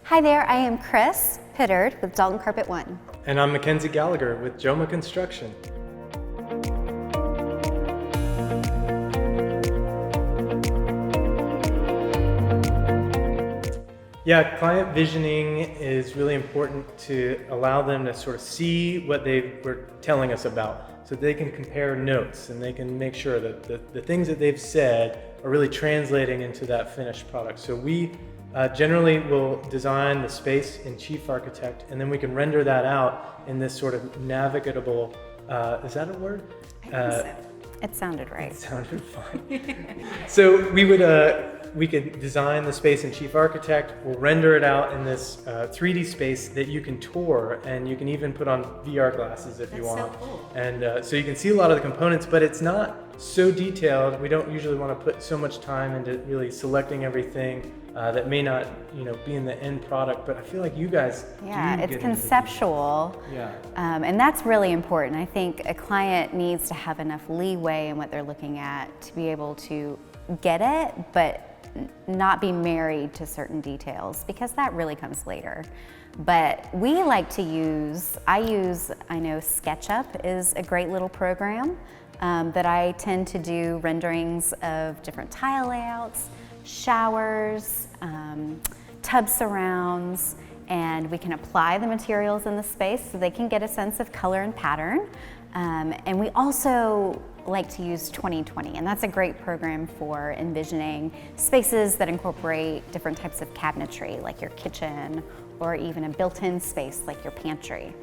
Hi there, I am Chris Pittard with Dalton Carpet One. And I'm Mackenzie Gallagher with Joma Construction. Yeah, client visioning is really important to allow them to sort of see what they were telling us about, so they can compare notes and they can make sure that the things that they've said are really translating into that finished product. So we generally will design the space in Chief Architect, and then we can render that out in this sort of navigable, is that a word? I think so. It sounded right. It sounded fine. So we could design the space in Chief Architect. We'll render it out in this 3D space that you can tour, and you can even put on VR glasses if you want. That's so cool. And so you can see a lot of the components, but it's not so detailed. We don't usually want to put so much time into really selecting everything that may not, be in the end product. But I feel like you guys it's conceptual. And that's really important. I think a client needs to have enough leeway in what they're looking at to be able to get it, but not be married to certain details, because that really comes later. But we like to I know SketchUp is a great little program that I tend to do renderings of different tile layouts, showers, tub surrounds, and we can apply the materials in the space so they can get a sense of color and pattern. And we also like to use 2020, and that's a great program for envisioning spaces that incorporate different types of cabinetry, like your kitchen, or even a built-in space like your pantry.